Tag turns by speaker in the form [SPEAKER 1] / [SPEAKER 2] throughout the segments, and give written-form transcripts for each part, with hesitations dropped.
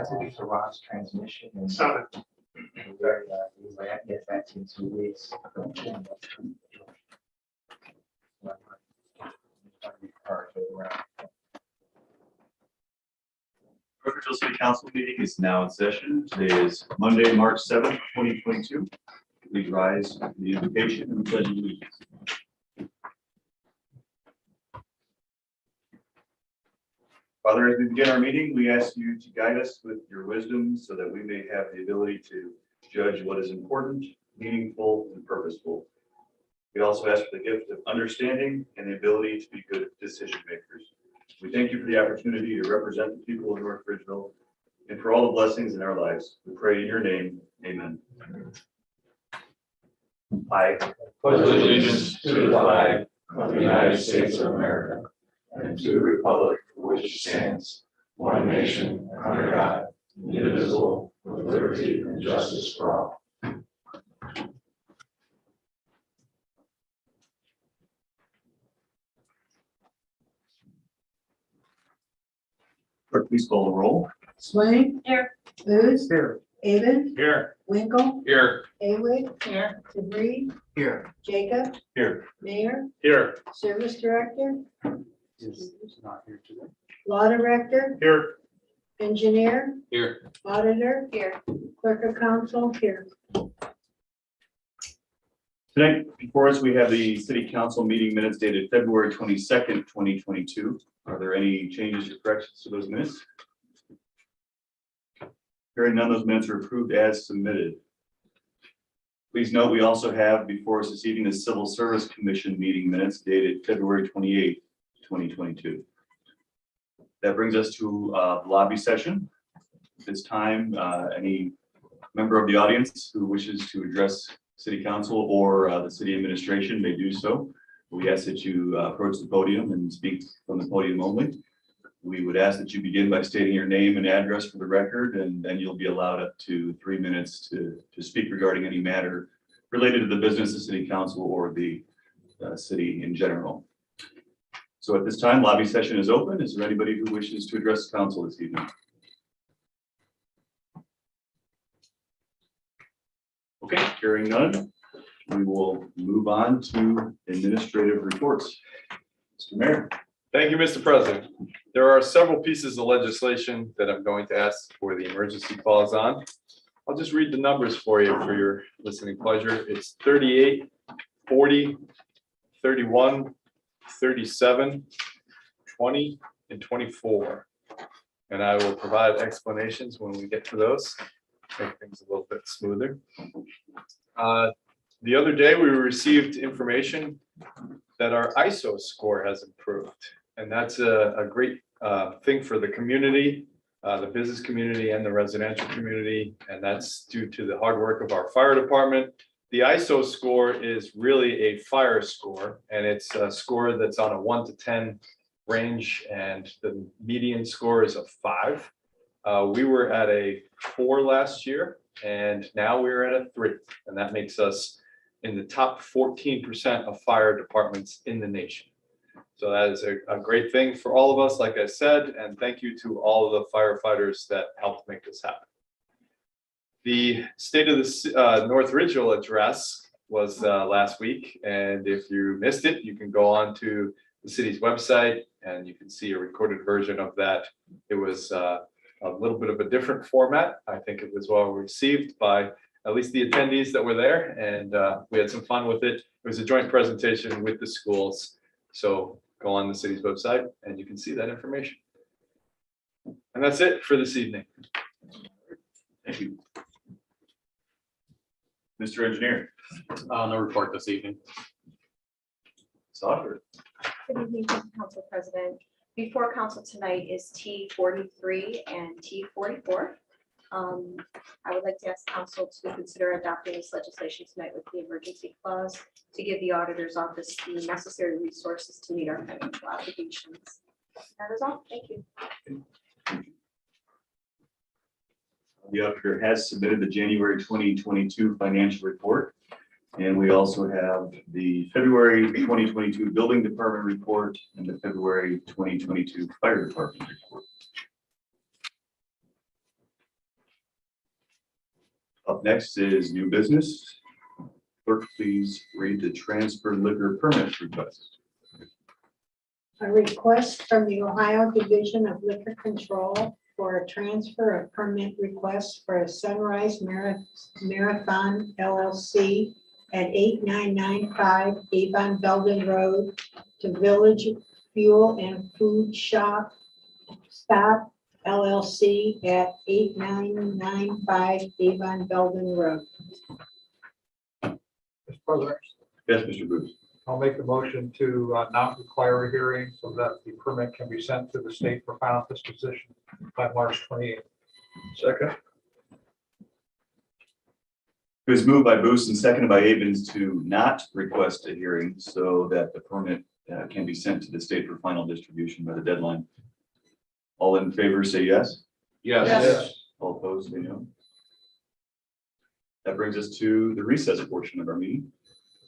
[SPEAKER 1] to Rob's transmission and
[SPEAKER 2] Sorry.
[SPEAKER 1] we might get that in 2 weeks.
[SPEAKER 3] Refreshments City Council meeting is now in session. Today is Monday, March 7th, 2022. Please rise for the invocation and pledge allegiance. Father, as we begin our meeting, we ask you to guide us with your wisdom so that we may have the ability to judge what is important, meaningful, and purposeful. We also ask for the gift of understanding and the ability to be good decision makers. We thank you for the opportunity to represent the people of North Ridgeville and for all the blessings in our lives. We pray in your name. Amen. I
[SPEAKER 4] pledge allegiance to the flag of the United States of America and to the republic for which it stands, one nation, under God, indivisible, with liberty and justice for all.
[SPEAKER 3] Clerk, please call the roll.
[SPEAKER 5] Swain.
[SPEAKER 2] Here.
[SPEAKER 5] Booth.
[SPEAKER 1] Here.
[SPEAKER 5] Avon.
[SPEAKER 2] Here.
[SPEAKER 5] Winkle.
[SPEAKER 2] Here.
[SPEAKER 5] Awig.
[SPEAKER 2] Here.
[SPEAKER 5] Debris.
[SPEAKER 1] Here.
[SPEAKER 5] Jacob.
[SPEAKER 3] Here.
[SPEAKER 5] Mayor.
[SPEAKER 2] Here.
[SPEAKER 5] Service Director.
[SPEAKER 1] Is not here today.
[SPEAKER 5] Law Director.
[SPEAKER 2] Here.
[SPEAKER 5] Engineer.
[SPEAKER 2] Here.
[SPEAKER 5] Auditor. Here. Clerk of Council. Here.
[SPEAKER 3] Tonight, before us, we have the City Council meeting minutes dated February 22nd, 2022. Are there any changes or corrections to those minutes? Hearing none, those minutes are approved as submitted. Please note, we also have before us this evening the Civil Service Commission meeting minutes dated February 28th, 2022. That brings us to the lobby session. At this time, any member of the audience who wishes to address City Council or the City Administration may do so. We ask that you approach the podium and speak from the podium only. We would ask that you begin by stating your name and address for the record, and then you'll be allowed up to 3 minutes to speak regarding any matter related to the business of City Council or the city in general. So at this time, lobby session is open. Is there anybody who wishes to address the council this evening? Okay, hearing none, we will move on to administrative reports. Mr. Mayor.
[SPEAKER 6] Thank you, Mr. President. There are several pieces of legislation that I'm going to ask for the emergency clause on. I'll just read the numbers for you for your listening pleasure. It's 38, 40, 31, 37, 20, and 24. And I will provide explanations when we get to those, make things a little bit smoother. The other day, we received information that our ISO score has improved. And that's a great thing for the community, the business community and the residential community. And that's due to the hard work of our fire department. The ISO score is really a fire score, and it's a score that's on a 1 to 10 range, and the median score is a 5. We were at a 4 last year, and now we're at a 3, and that makes us in the top 14% of fire departments in the nation. So that is a great thing for all of us, like I said, and thank you to all of the firefighters that helped make this happen. The State of the North Ridgeville address was last week, and if you missed it, you can go on to the city's website and you can see a recorded version of that. It was a little bit of a different format. I think it was well received by at least the attendees that were there, and we had some fun with it. It was a joint presentation with the schools. So go on the city's website and you can see that information. And that's it for this evening.
[SPEAKER 3] Thank you. Mr. Engineer.
[SPEAKER 2] No report this evening.
[SPEAKER 3] Soccer.
[SPEAKER 7] Good evening, Council President. Before Council tonight is T43 and T44. I would like to ask Council to consider adopting this legislation tonight with the emergency clause to give the auditor's office the necessary resources to meet our financial obligations. That is all. Thank you.
[SPEAKER 3] The auditor has submitted the January 2022 financial report. And we also have the February 2022 Building Department report and the February 2022 Fire Department report. Up next is new business. Clerk, please read the transfer liquor permit request.
[SPEAKER 5] A request from the Ohio Division of Liquor Control for a transfer of permit request for a Sunrise Marathon LLC at 8995 Avon Belden Road to Village Fuel and Food Shop Stop LLC at 8995 Avon Belden Road.
[SPEAKER 8] Mr. President,
[SPEAKER 3] Yes, Mr. Bruce.
[SPEAKER 8] I'll make the motion to not require a hearing so that the permit can be sent to the state for final disposition by March 28th. Second.
[SPEAKER 3] It was moved by Booth and seconded by Avens to not request a hearing so that the permit can be sent to the state for final distribution by the deadline. All in favor, say yes.
[SPEAKER 8] Yes.
[SPEAKER 3] All opposed, say no. That brings us to the recess portion of our meeting.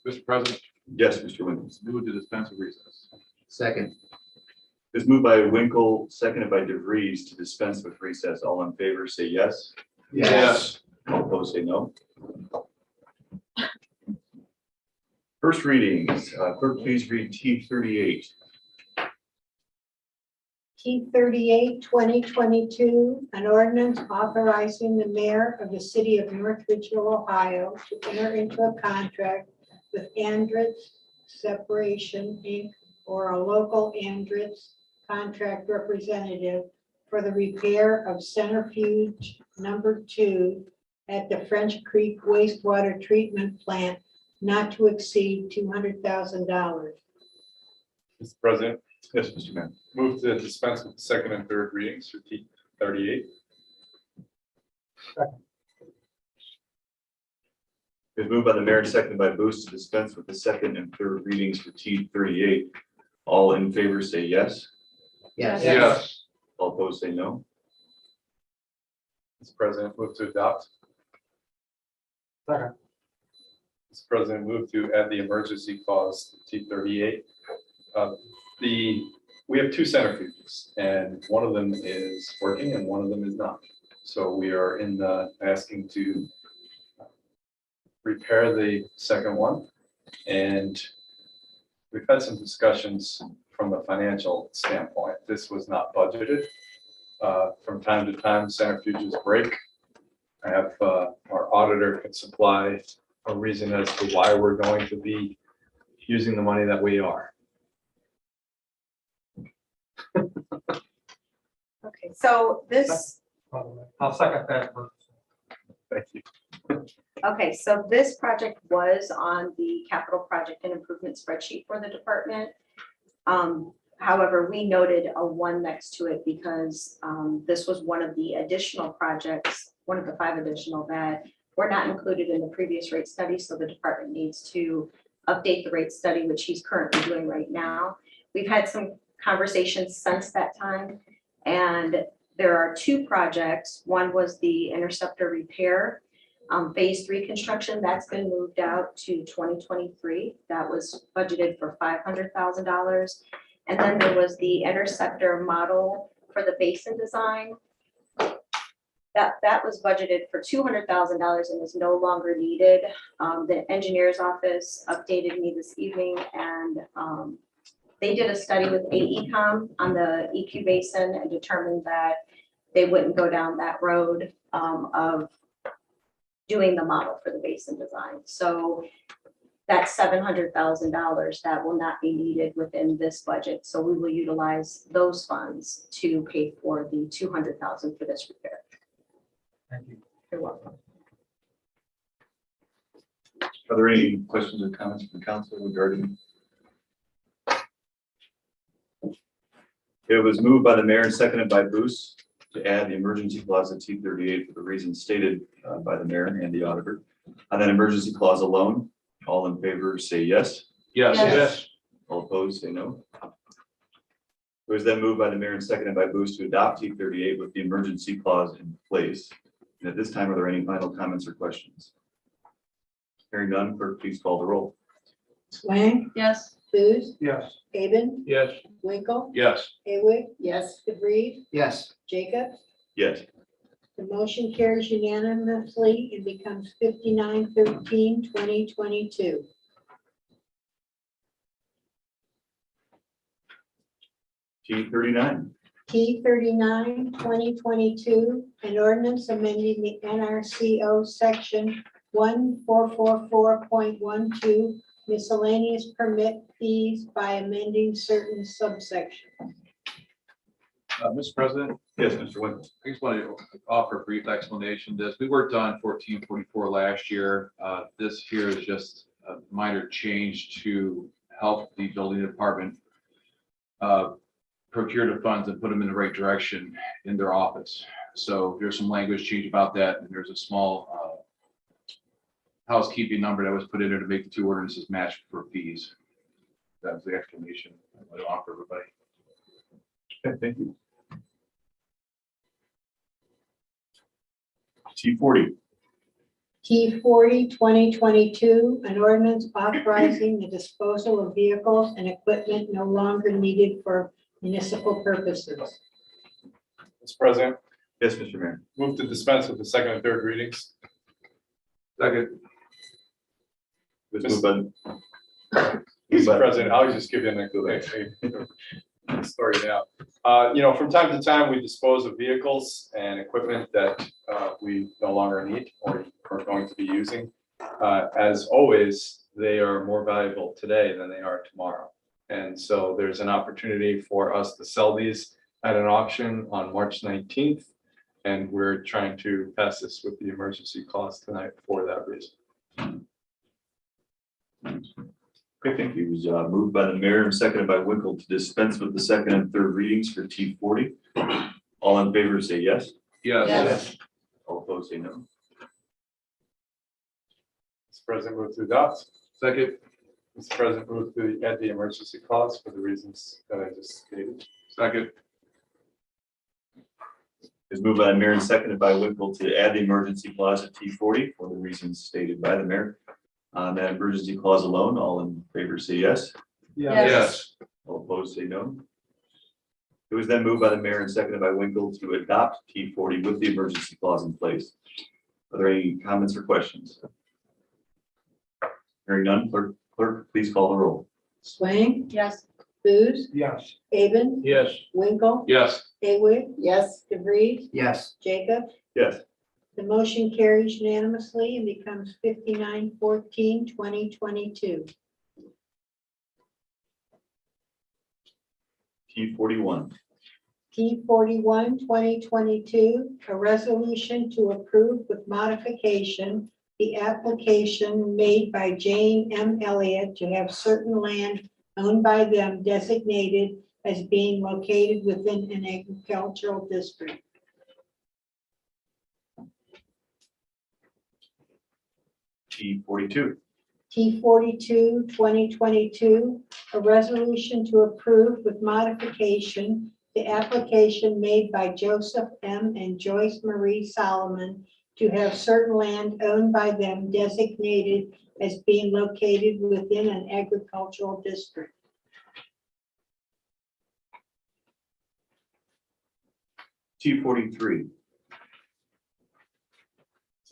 [SPEAKER 2] Mr. President,
[SPEAKER 3] Yes, Mr. Winkle.
[SPEAKER 2] move to dispense with recess.
[SPEAKER 1] Second.
[SPEAKER 3] It's moved by Winkle, seconded by DeVries to dispense with recess. All in favor, say yes.
[SPEAKER 8] Yes.
[SPEAKER 3] All opposed, say no. First readings, clerk, please read T 38.
[SPEAKER 5] T 38, 2022, an ordinance authorizing the mayor of the city of North Ridgeville, Ohio to enter into a contract with Andritz Separation, Inc., or a local Andritz contract representative for the repair of centrifuge number 2 at the French Creek wastewater treatment plant, not to exceed $200,000.
[SPEAKER 6] Mr. President,
[SPEAKER 3] Yes, Mr. Mayor.
[SPEAKER 6] move to dispense with the second and third readings for T 38.
[SPEAKER 3] It's moved by the mayor, seconded by Booth to dispense with the second and third readings for T 38. All in favor, say yes.
[SPEAKER 1] Yes.
[SPEAKER 3] All opposed, say no.
[SPEAKER 6] Mr. President, move to adopt.
[SPEAKER 8] Second.
[SPEAKER 6] Mr. President, move to add the emergency clause to T 38. We have two centrifuges, and one of them is working and one of them is not. So we are in the asking to repair the second one. And we've had some discussions from a financial standpoint. This was not budgeted. From time to time, centrifuges break. I have our auditor can supply a reason as to why we're going to be using the money that we are.
[SPEAKER 7] Okay, so this,
[SPEAKER 8] I'll second that.
[SPEAKER 6] Thank you.
[SPEAKER 7] okay, so this project was on the capital project and improvement spreadsheet for the department. However, we noted a 1 next to it because this was one of the additional projects, one of the 5 additional that were not included in the previous rate study. So the department needs to update the rate study, which he's currently doing right now. We've had some conversations since that time, and there are 2 projects. One was the interceptor repair, phase 3 construction. That's been moved out to 2023. That was budgeted for $500,000. And then there was the interceptor model for the basin design. That was budgeted for $200,000 and is no longer needed. The engineer's office updated me this evening, and they did a study with AECom on the EQ basin and determined that they wouldn't go down that road of doing the model for the basin design. So that's $700,000 that will not be needed within this budget. So we will utilize those funds to pay for the $200,000 for this repair.
[SPEAKER 8] Thank you.
[SPEAKER 7] You're welcome.
[SPEAKER 3] Are there any questions or comments from the council regarding? It was moved by the mayor and seconded by Booth to add the emergency clause at T 38 for the reasons stated by the mayor and the auditor. On that emergency clause alone, all in favor say yes.
[SPEAKER 7] Yes.
[SPEAKER 3] All opposed say no. It was then moved by the mayor and seconded by Booth to adopt T 38 with the emergency clause in place. And at this time, are there any final comments or questions? Hearing none, clerk, please call the roll.
[SPEAKER 5] Swain,
[SPEAKER 7] Yes.
[SPEAKER 5] Booth,
[SPEAKER 8] Yes.
[SPEAKER 5] Aben,
[SPEAKER 8] Yes.
[SPEAKER 5] Winkle,
[SPEAKER 6] Yes.
[SPEAKER 5] Haywood,
[SPEAKER 7] Yes.
[SPEAKER 5] DeVries,
[SPEAKER 1] Yes.
[SPEAKER 5] Jacobs,
[SPEAKER 3] Yes.
[SPEAKER 5] The motion carries unanimously and becomes 59-13-2022.
[SPEAKER 3] T39.
[SPEAKER 5] T39-2022, an ordinance amending the NRCO section 1444.12 miscellaneous permit fees by amending certain subsections.
[SPEAKER 2] Mr. President,
[SPEAKER 3] Yes, Mr. Wynn.
[SPEAKER 2] I just want to offer a brief explanation of this. We worked on 1444 last year. This here is just a minor change to help the building department procure the funds and put them in the right direction in their office. So there's some language change about that, and there's a small housekeeping number that was put in there to make the two ordinances match for fees. That was the explanation I want to offer everybody.
[SPEAKER 3] Okay, thank you. T40.
[SPEAKER 5] T40-2022, an ordinance authorizing the disposal of vehicles and equipment no longer needed for municipal purposes.
[SPEAKER 6] Mr. President,
[SPEAKER 3] Yes, Mr. Mayor.
[SPEAKER 6] move to dispense with the second and third readings.
[SPEAKER 2] Second.
[SPEAKER 3] It was moved by
[SPEAKER 6] Mr. President, I'll just give you an story now. From time to time, we dispose of vehicles and equipment that we no longer need or are going to be using. As always, they are more valuable today than they are tomorrow. And so there's an opportunity for us to sell these at an auction on March 19th. And we're trying to pass this with the emergency clause tonight for that reason.
[SPEAKER 3] Okay, thank you. It was moved by the mayor and seconded by Winkle to dispense with the second and third readings for T40. All in favor say yes.
[SPEAKER 2] Yes.
[SPEAKER 7] Yes.
[SPEAKER 3] All opposed say no.
[SPEAKER 6] Mr. President, move to adopt.
[SPEAKER 2] Second.
[SPEAKER 6] Mr. President, move to add the emergency clause for the reasons that I just stated.
[SPEAKER 2] Second.
[SPEAKER 3] It's moved by the mayor and seconded by Winkle to add the emergency clause to T40 for the reasons stated by the mayor. On that emergency clause alone, all in favor say yes.
[SPEAKER 2] Yes.
[SPEAKER 3] All opposed say no. It was then moved by the mayor and seconded by Winkle to adopt T40 with the emergency clause in place. Are there any comments or questions? Hearing none, clerk, please call the roll.
[SPEAKER 5] Swain,
[SPEAKER 7] Yes.
[SPEAKER 5] Booth,
[SPEAKER 8] Yes.
[SPEAKER 5] Aben,
[SPEAKER 2] Yes.
[SPEAKER 5] Winkle,
[SPEAKER 2] Yes.
[SPEAKER 5] Haywood. Yes. DeVries,
[SPEAKER 1] Yes.
[SPEAKER 5] Jacob.
[SPEAKER 3] Yes.
[SPEAKER 5] The motion carries unanimously and becomes 59-14-2022.
[SPEAKER 3] T41.
[SPEAKER 5] T41-2022, a resolution to approve with modification the application made by Jane M. Elliott to have certain land owned by them designated as being located within an agricultural district.
[SPEAKER 3] T42.
[SPEAKER 5] T42-2022, a resolution to approve with modification the application made by Joseph M. and Joyce Marie Solomon to have certain land owned by them designated as being located within an agricultural district.
[SPEAKER 3] T43.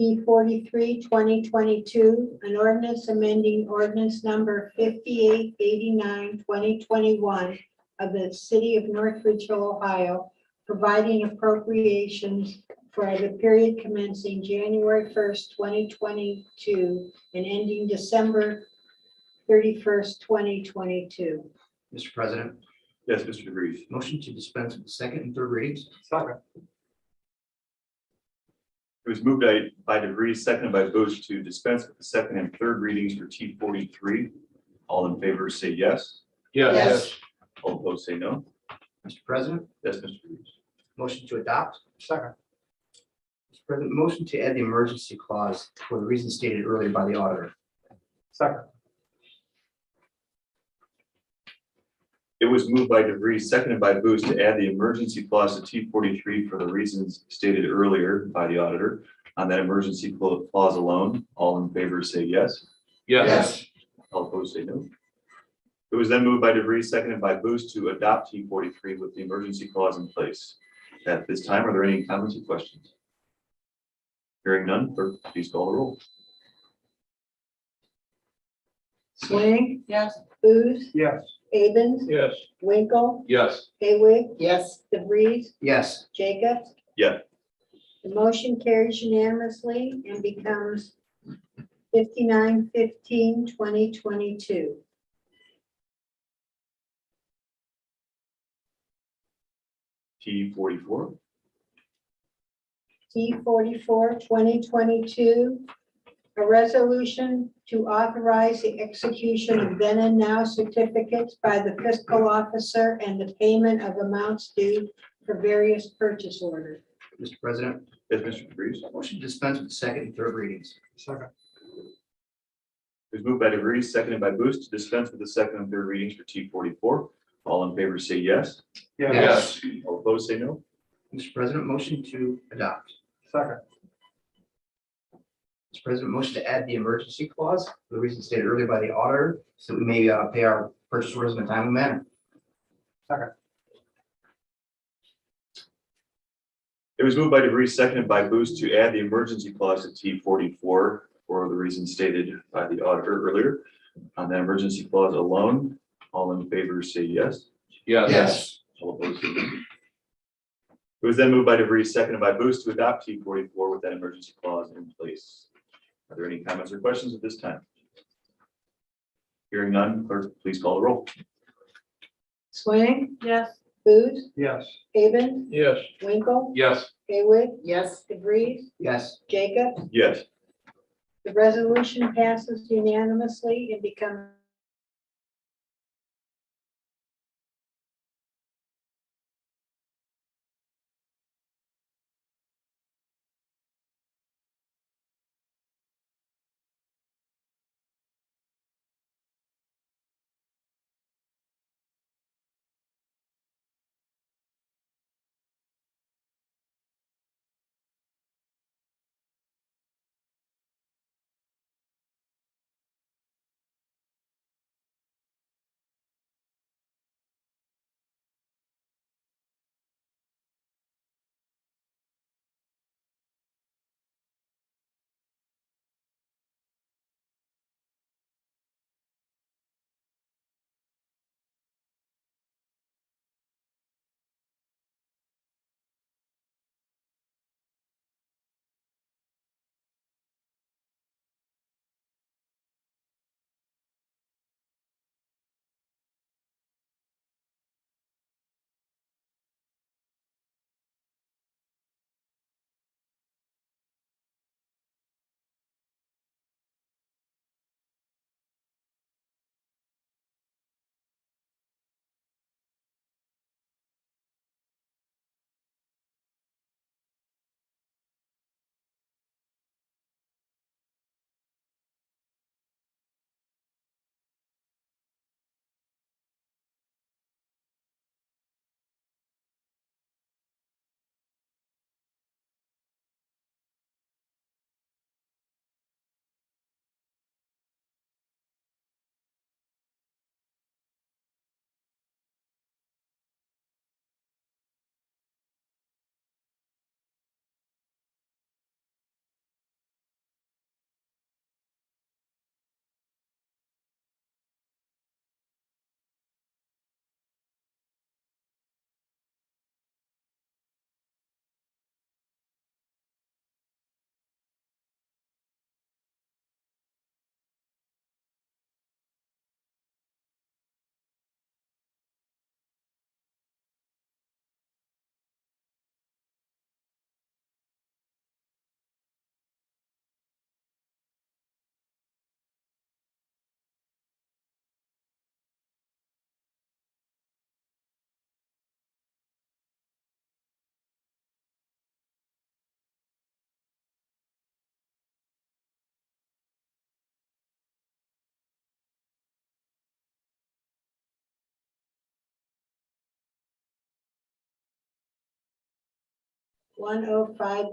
[SPEAKER 5] T43-2022, an ordinance amending ordinance number 5889-2021 of the city of North Ridgeville, Ohio, providing appropriations for the period commencing January 1st, 2022 and ending December 31st, 2022.
[SPEAKER 1] Mr. President,
[SPEAKER 3] Yes, Mr. DeVries.
[SPEAKER 1] motion to dispense with the second and third readings.
[SPEAKER 8] Second.
[SPEAKER 3] It was moved by DeVries, seconded by Bush to dispense with the second and third readings for T43. All in favor say yes.
[SPEAKER 2] Yes.
[SPEAKER 3] All opposed say no.
[SPEAKER 1] Mr. President,
[SPEAKER 3] Yes, Mr. DeVries.
[SPEAKER 1] motion to adopt.
[SPEAKER 8] Second.
[SPEAKER 1] Mr. President, motion to add the emergency clause for the reasons stated earlier by the auditor.
[SPEAKER 8] Second.
[SPEAKER 3] It was moved by DeVries, seconded by Booth to add the emergency clause to T43 for the reasons stated earlier by the auditor. On that emergency clause alone, all in favor say yes.
[SPEAKER 2] Yes.
[SPEAKER 3] All opposed say no. It was then moved by DeVries, seconded by Booth to adopt T43 with the emergency clause in place. At this time, are there any comments or questions? Hearing none, clerk, please call the roll.
[SPEAKER 5] Swain,
[SPEAKER 7] Yes.
[SPEAKER 5] Booth,
[SPEAKER 8] Yes.
[SPEAKER 5] Avens,
[SPEAKER 8] Yes.
[SPEAKER 5] Winkle,
[SPEAKER 2] Yes.
[SPEAKER 5] Haywood,
[SPEAKER 7] Yes.
[SPEAKER 5] DeVries,
[SPEAKER 1] Yes.
[SPEAKER 5] Jacobs.
[SPEAKER 3] Yes.
[SPEAKER 5] The motion carries unanimously and becomes 59-15-2022.
[SPEAKER 3] T44.
[SPEAKER 5] T44-2022, a resolution to authorize the execution of then and now certificates by the fiscal officer and the payment of amounts due for various purchase orders.
[SPEAKER 1] Mr. President,
[SPEAKER 3] Yes, Mr. DeVries.
[SPEAKER 1] motion to dispense with the second and third readings.
[SPEAKER 8] Second.
[SPEAKER 3] It was moved by DeVries, seconded by Booth to dispense with the second and third readings for T44. All in favor say yes.
[SPEAKER 8] Yes.
[SPEAKER 3] All opposed say no.
[SPEAKER 1] Mr. President, motion to adopt.
[SPEAKER 8] Second.
[SPEAKER 1] Mr. President, motion to add the emergency clause for the reasons stated earlier by the auditor, so we may pay our purchase orders in a timely manner.
[SPEAKER 8] Second.
[SPEAKER 3] It was moved by DeVries, seconded by Booth to add the emergency clause to T44 for the reasons stated by the auditor earlier. On that emergency clause alone, all in favor say yes.
[SPEAKER 2] Yes.
[SPEAKER 3] All opposed say no. It was then moved by DeVries, seconded by Booth to adopt T44 with that emergency clause in place. Are there any comments or questions at this time? Hearing none, clerk, please call the roll.
[SPEAKER 5] Swain,
[SPEAKER 7] Yes.
[SPEAKER 5] Booth,
[SPEAKER 8] Yes.
[SPEAKER 5] Avens,
[SPEAKER 8] Yes.
[SPEAKER 5] Winkle,
[SPEAKER 2] Yes.
[SPEAKER 5] Haywood,
[SPEAKER 7] Yes.
[SPEAKER 5] DeVries,
[SPEAKER 1] Yes.
[SPEAKER 5] Jacobs.
[SPEAKER 3] Yes.
[SPEAKER 5] The resolution passes unanimously and becomes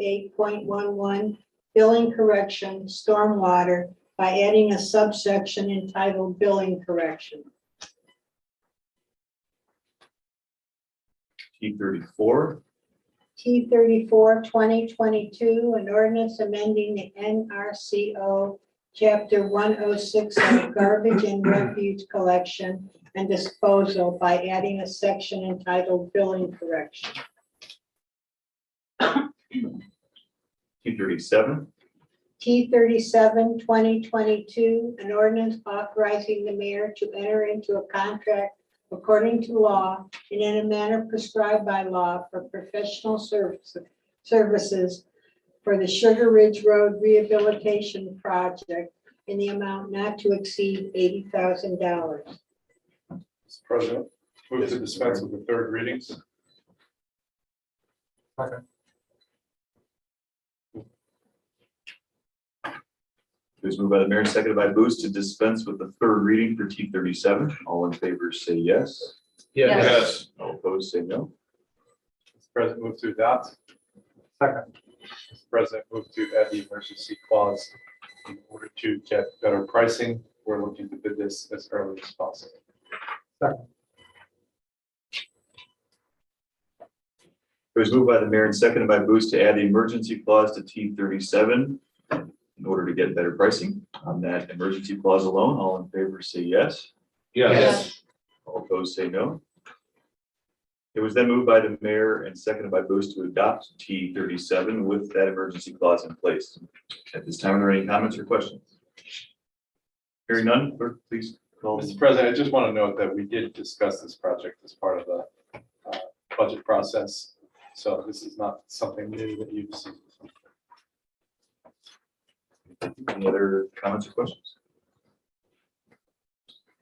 [SPEAKER 5] (1058.11) billing correction, stormwater, by adding a subsection entitled billing correction.
[SPEAKER 3] T34.
[SPEAKER 5] T 34/2022, an ordinance amending the NRCO Chapter 106 on garbage and refuse collection and disposal by adding a section entitled billing correction.
[SPEAKER 3] T 37,
[SPEAKER 5] T 37/2022, an ordinance authorizing the mayor to enter into a contract according to law and in a manner prescribed by law for professional services for the Sugar Ridge Road Rehabilitation Project in the amount not to exceed $80,000.
[SPEAKER 6] Mr. President, move to dispense with the third readings.
[SPEAKER 3] it was moved by the mayor and seconded by Booth to dispense with the third reading for T 37. All in favor, say yes.
[SPEAKER 7] Yes.
[SPEAKER 3] All opposed, say no.
[SPEAKER 6] Mr. President, move to adopt.
[SPEAKER 8] Second.
[SPEAKER 6] Mr. President, move to add the emergency clause in order to get better pricing. We're looking to bid this as early as possible.
[SPEAKER 8] Second.
[SPEAKER 3] It was moved by the mayor and seconded by Booth to add the emergency clause to T 37 in order to get better pricing. On that emergency clause alone, all in favor, say yes.
[SPEAKER 7] Yes.
[SPEAKER 3] All opposed, say no. It was then moved by the mayor and seconded by Booth to adopt T 37 with that emergency clause in place. At this time, are there any comments or questions? Hearing none, clerk, please call.
[SPEAKER 6] Mr. President, I just want to note that we did discuss this project as part of the budget process. So this is not something new that you've seen.
[SPEAKER 3] Any other comments or questions?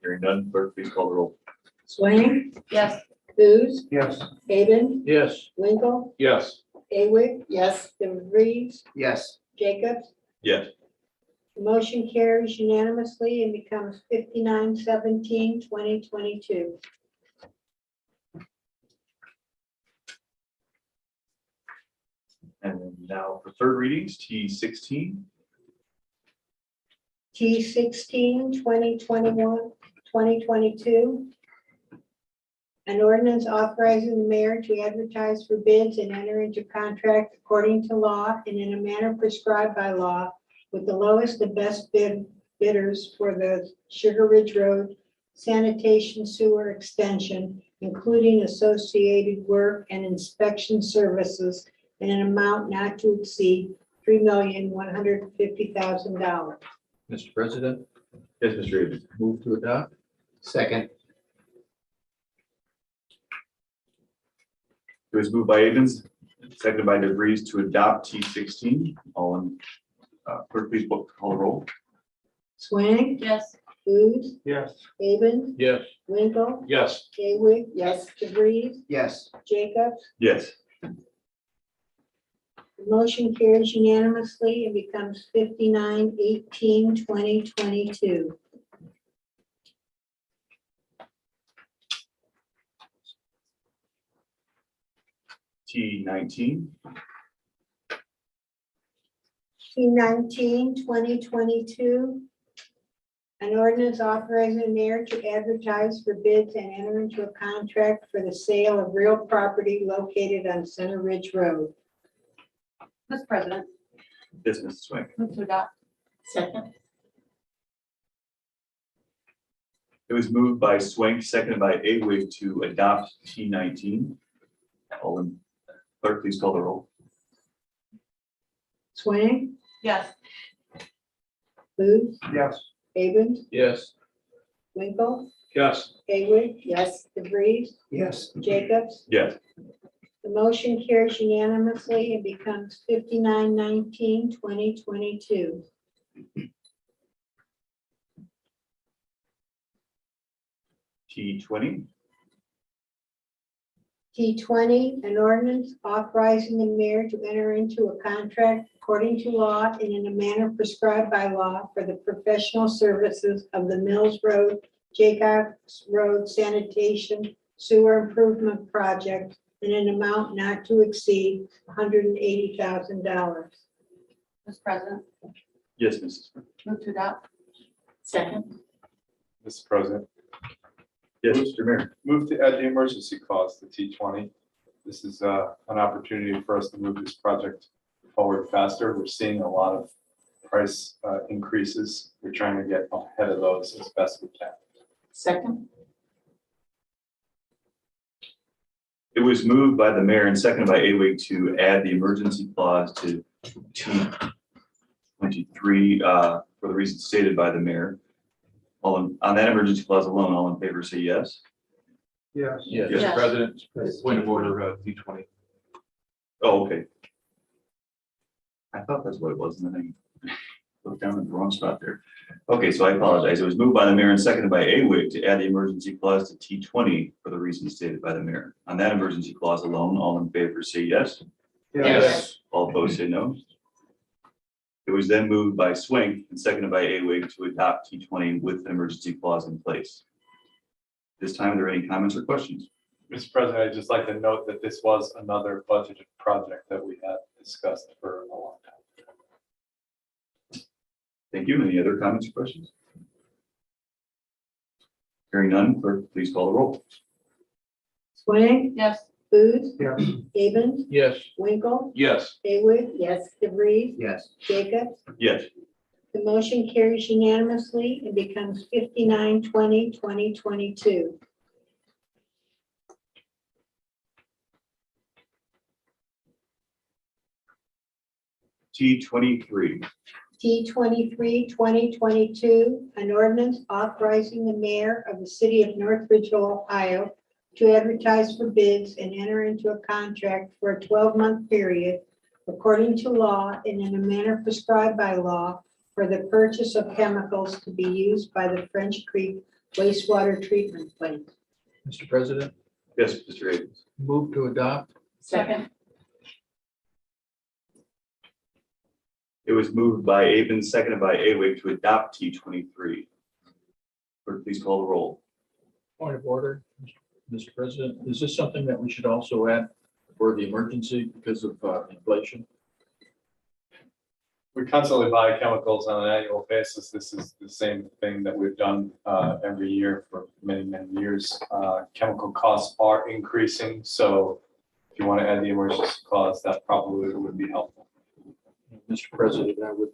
[SPEAKER 3] Hearing none, clerk, please call the roll.
[SPEAKER 5] Swain,
[SPEAKER 7] Yes.
[SPEAKER 5] Booth,
[SPEAKER 8] Yes.
[SPEAKER 5] Haven,
[SPEAKER 8] Yes.
[SPEAKER 5] Winkle,
[SPEAKER 2] Yes.
[SPEAKER 5] Awig. Yes. DeVries,
[SPEAKER 1] Yes.
[SPEAKER 5] Jacobs.
[SPEAKER 3] Yes.
[SPEAKER 5] The motion carries unanimously and becomes 59/17/2022.
[SPEAKER 3] And then now for third readings, T 16.
[SPEAKER 5] T 16/2022. An ordinance authorizing the mayor to advertise for bids and enter into contract according to law and in a manner prescribed by law with the lowest and best bidders for the Sugar Ridge Road sanitation sewer extension, including associated work and inspection services in an amount not to exceed $3,150,000.
[SPEAKER 9] Mr. President,
[SPEAKER 3] Yes, Mr. Davis.
[SPEAKER 9] move to adopt.
[SPEAKER 1] Second.
[SPEAKER 3] It was moved by Avens, seconded by DeVries to adopt T 16. All in, clerk, please call the roll.
[SPEAKER 5] Swain,
[SPEAKER 7] Yes.
[SPEAKER 5] Booth,
[SPEAKER 8] Yes.
[SPEAKER 5] Haven,
[SPEAKER 2] Yes.
[SPEAKER 5] Winkle,
[SPEAKER 2] Yes.
[SPEAKER 5] Awig. Yes. DeVries,
[SPEAKER 1] Yes.
[SPEAKER 5] Jacobs.
[SPEAKER 3] Yes.
[SPEAKER 5] The motion carries unanimously and becomes 59/18/2022.
[SPEAKER 3] T 19.
[SPEAKER 5] T 19/2022. An ordinance authorizing the mayor to advertise for bids and enter into a contract for the sale of real property located on Center Ridge Road.
[SPEAKER 7] Mr. President,
[SPEAKER 3] Yes, Mrs. Swank.
[SPEAKER 7] move to adopt. Second.
[SPEAKER 3] It was moved by Swank, seconded by Awig to adopt T 19. All in, clerk, please call the roll.
[SPEAKER 5] Swain,
[SPEAKER 7] Yes.
[SPEAKER 5] Booth,
[SPEAKER 8] Yes.
[SPEAKER 5] Haven,
[SPEAKER 2] Yes.
[SPEAKER 5] Winkle,
[SPEAKER 2] Yes.
[SPEAKER 5] Awig. Yes. DeVries,
[SPEAKER 1] Yes.
[SPEAKER 5] Jacobs.
[SPEAKER 3] Yes.
[SPEAKER 5] The motion carries unanimously and becomes 59/19/2022.
[SPEAKER 3] T 20.
[SPEAKER 5] T 20, an ordinance authorizing the mayor to enter into a contract according to law and in a manner prescribed by law for the professional services of the Mills Road, Jacobs Road sanitation sewer improvement project in an amount not to exceed $180,000.
[SPEAKER 7] Mr. President,
[SPEAKER 3] Yes, Mrs. Swank.
[SPEAKER 7] move to adopt. Second.
[SPEAKER 6] Mr. President,
[SPEAKER 3] Yes, Mr. Mayor.
[SPEAKER 6] move to add the emergency clause to T 20. This is an opportunity for us to move this project forward faster. We're seeing a lot of price increases. We're trying to get ahead of those as best we can.
[SPEAKER 10] Second.
[SPEAKER 3] It was moved by the mayor and seconded by Awig to add the emergency clause to T 23 for the reasons stated by the mayor. On that emergency clause alone, all in favor say yes.
[SPEAKER 8] Yes.
[SPEAKER 9] Yes.
[SPEAKER 2] Yes,
[SPEAKER 10] Yes.
[SPEAKER 2] President, point of order, D20.
[SPEAKER 3] Oh, okay. I thought that's what it was, and then I looked down in the wrong spot there. Okay, so I apologize. It was moved by the mayor and seconded by Awig to add the emergency clause to T20 for the reasons stated by the mayor. On that emergency clause alone, all in favor say yes.
[SPEAKER 10] Yes.
[SPEAKER 3] All opposed say no. It was then moved by Swink and seconded by Awig to adopt T20 with the emergency clause in place. This time, are there any comments or questions?
[SPEAKER 6] Mr. President, I'd just like to note that this was another budgeted project that we had discussed for a long time.
[SPEAKER 3] Thank you. Any other comments or questions? Hearing none, clerk, please call the roll.
[SPEAKER 5] Swain,
[SPEAKER 10] Yes.
[SPEAKER 5] Booth,
[SPEAKER 8] Yes.
[SPEAKER 5] Avens,
[SPEAKER 9] Yes.
[SPEAKER 5] Winkle,
[SPEAKER 2] Yes.
[SPEAKER 5] Haywood,
[SPEAKER 10] Yes.
[SPEAKER 5] DeVries,
[SPEAKER 1] Yes.
[SPEAKER 5] Jacobs.
[SPEAKER 3] Yes.
[SPEAKER 5] The motion carries unanimously and becomes 59-20-2022.
[SPEAKER 3] T23.
[SPEAKER 5] T 23-2022, an ordinance authorizing the mayor of the city of North Ridgeville, Ohio to advertise for bids and enter into a contract for a 12-month period according to law and in a manner prescribed by law for the purchase of chemicals to be used by the French Creek wastewater treatment plant.
[SPEAKER 9] Mr. President,
[SPEAKER 3] Yes, Mr. Akins.
[SPEAKER 9] move to adopt.
[SPEAKER 10] Second.
[SPEAKER 3] It was moved by Avens, seconded by Awig to adopt T23. Clerk, please call the roll.
[SPEAKER 9] Point of order, Mr. President, is this something that we should also add for the emergency because of inflation?
[SPEAKER 6] We constantly buy chemicals on an annual basis. This is the same thing that we've done every year for many, many years. Chemical costs are increasing, so if you want to add the emergency clause, that probably would be helpful.
[SPEAKER 9] Mr. President, I would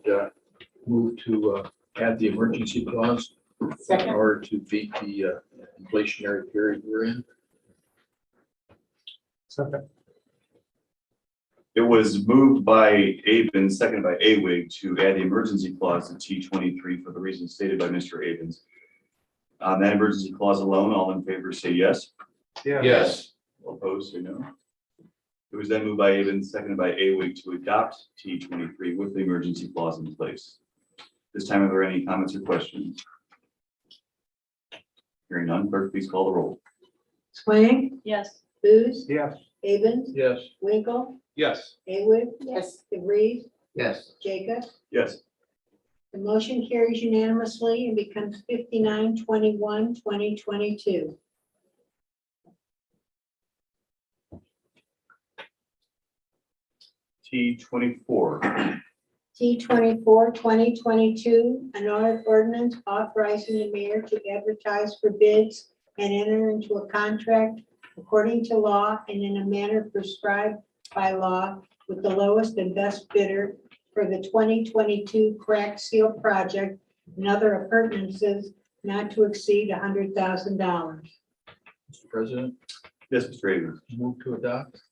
[SPEAKER 9] move to add the emergency clause in
[SPEAKER 10] Second.
[SPEAKER 9] order to beat the inflationary period we're in.
[SPEAKER 8] Second.
[SPEAKER 3] It was moved by Avens, seconded by Awig to add the emergency clause to T23 for the reasons stated by Mr. Avens. On that emergency clause alone, all in favor say yes.
[SPEAKER 2] Yes.
[SPEAKER 3] All opposed say no. It was then moved by Avens, seconded by Awig to adopt T23 with the emergency clause in place. This time, are there any comments or questions? Hearing none, clerk, please call the roll.
[SPEAKER 5] Swain,
[SPEAKER 10] Yes.
[SPEAKER 5] Booth,
[SPEAKER 8] Yes.
[SPEAKER 5] Avens,
[SPEAKER 9] Yes.
[SPEAKER 5] Winkle,
[SPEAKER 6] Yes.
[SPEAKER 5] Haywood,
[SPEAKER 10] Yes.
[SPEAKER 5] DeVries,
[SPEAKER 1] Yes.
[SPEAKER 5] Jacobs.
[SPEAKER 3] Yes.
[SPEAKER 5] The motion carries unanimously and becomes 59-21-2022.
[SPEAKER 3] T24.
[SPEAKER 5] T 24-2022, an ordinance authorizing the mayor to advertise for bids and enter into a contract according to law and in a manner prescribed by law with the lowest and best bidder for the 2022 crack seal project and other appurtenances not to exceed $100,000.
[SPEAKER 9] Mr. President,
[SPEAKER 3] Yes, Mr. Avens.
[SPEAKER 9] move to adopt.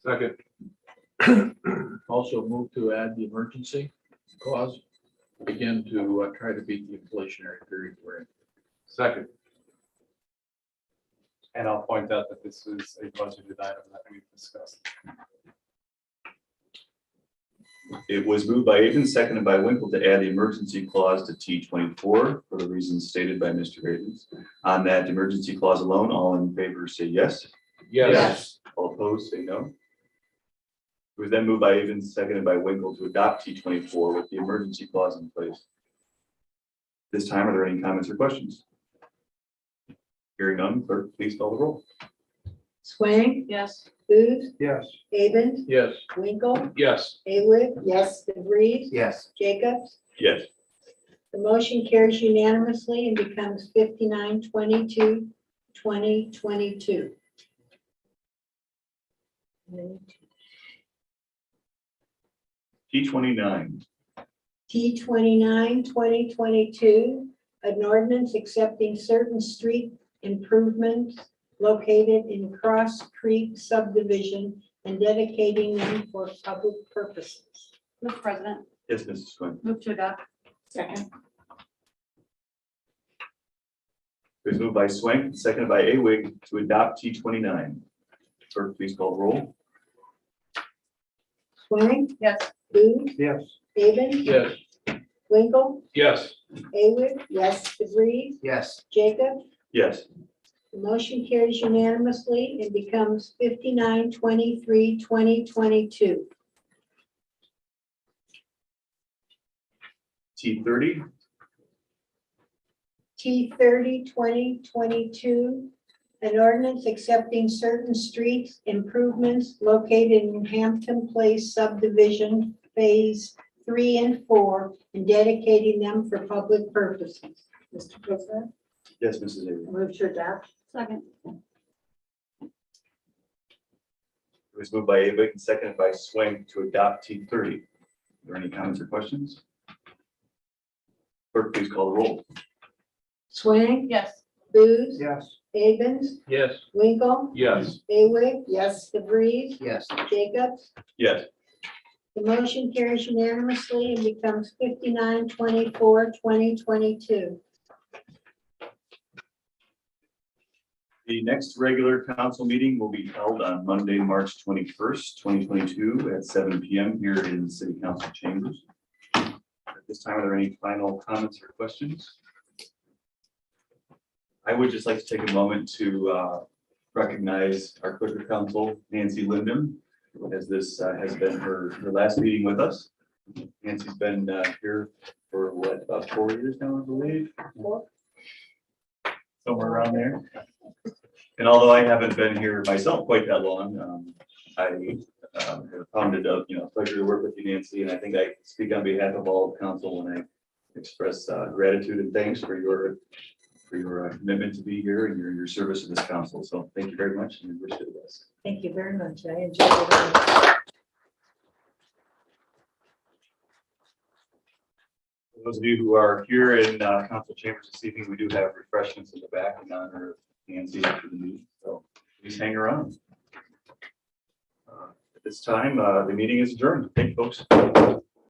[SPEAKER 2] Second.
[SPEAKER 9] Also move to add the emergency clause, again, to try to beat the inflationary period we're in.
[SPEAKER 2] Second.
[SPEAKER 6] And I'll point out that this is a budgeted item that we've discussed.
[SPEAKER 3] It was moved by Avens, seconded by Winkle to add the emergency clause to T24 for the reasons stated by Mr. Avens. On that emergency clause alone, all in favor say yes.
[SPEAKER 2] Yes.
[SPEAKER 3] All opposed say no. It was then moved by Avens, seconded by Winkle to adopt T24 with the emergency clause in place. This time, are there any comments or questions? Hearing none, clerk, please call the roll.
[SPEAKER 5] Swain,
[SPEAKER 10] Yes.
[SPEAKER 5] Booth,
[SPEAKER 8] Yes.
[SPEAKER 5] Avens,
[SPEAKER 9] Yes.
[SPEAKER 5] Winkle,
[SPEAKER 2] Yes.
[SPEAKER 5] Haywood,
[SPEAKER 10] Yes.
[SPEAKER 5] DeVries,
[SPEAKER 1] Yes.
[SPEAKER 5] Jacobs.
[SPEAKER 3] Yes.
[SPEAKER 5] The motion carries unanimously and becomes 59-22-2022.
[SPEAKER 3] T29,
[SPEAKER 5] T29, 2022, an ordinance accepting certain street improvements located in Cross Creek subdivision and dedicating them for public purposes.
[SPEAKER 10] Mr. President,
[SPEAKER 3] yes, Mrs. Swin.
[SPEAKER 10] move to adopt. Second.
[SPEAKER 3] It was moved by Swank, seconded by Awig to adopt T29. Clerk, please call the roll.
[SPEAKER 5] Swank,
[SPEAKER 10] Yes.
[SPEAKER 5] Booth,
[SPEAKER 8] Yes.
[SPEAKER 5] Avon,
[SPEAKER 9] Yes.
[SPEAKER 5] Winkel,
[SPEAKER 6] Yes.
[SPEAKER 5] Awig, yes, DeVries,
[SPEAKER 1] Yes.
[SPEAKER 5] Jacob.
[SPEAKER 3] Yes.
[SPEAKER 5] The motion carries unanimously and becomes 59-23, 2022.
[SPEAKER 3] T30,
[SPEAKER 5] T30, 2022, an ordinance accepting certain streets improvements located in Hampton Place subdivision Phase 3 and 4 and dedicating them for public purposes.
[SPEAKER 10] Mr. President,
[SPEAKER 3] yes, Mrs. Awig.
[SPEAKER 10] move to adopt. Second.
[SPEAKER 3] It was moved by Awig and seconded by Swank to adopt T30. Are there any comments or questions? Clerk, please call the roll.
[SPEAKER 5] Swank,
[SPEAKER 10] Yes.
[SPEAKER 5] Booth,
[SPEAKER 8] Yes.
[SPEAKER 5] Avons,
[SPEAKER 9] Yes.
[SPEAKER 5] Winkle,
[SPEAKER 9] Yes.
[SPEAKER 5] Awig, yes, DeVries,
[SPEAKER 1] Yes.
[SPEAKER 5] Jacobs.
[SPEAKER 3] Yes.
[SPEAKER 5] The motion carries unanimously and becomes 59-24, 2022.
[SPEAKER 3] The next regular council meeting will be held on Monday, March 21st, 2022 at 7 p.m. here in the City Council chambers. At this time, are there any final comments or questions? I would just like to take a moment to recognize our clerk of council, Nancy Lindem, as this has been her last meeting with us. Nancy's been here for what, about 4 years now, I believe? Somewhere around there. And although I haven't been here myself quite that long, I have found it a pleasure to work with you, Nancy, and I think I speak on behalf of all of council when I express gratitude and thanks for your commitment to be here and your service to this council. So thank you very much and wish you the best.
[SPEAKER 5] Thank you very much. I enjoyed it.
[SPEAKER 3] For those of you who are here in council chambers this evening, we do have refreshments in the back in honor of Nancy after the meeting. So please hang around. At this time, the meeting is adjourned. Thank you, folks.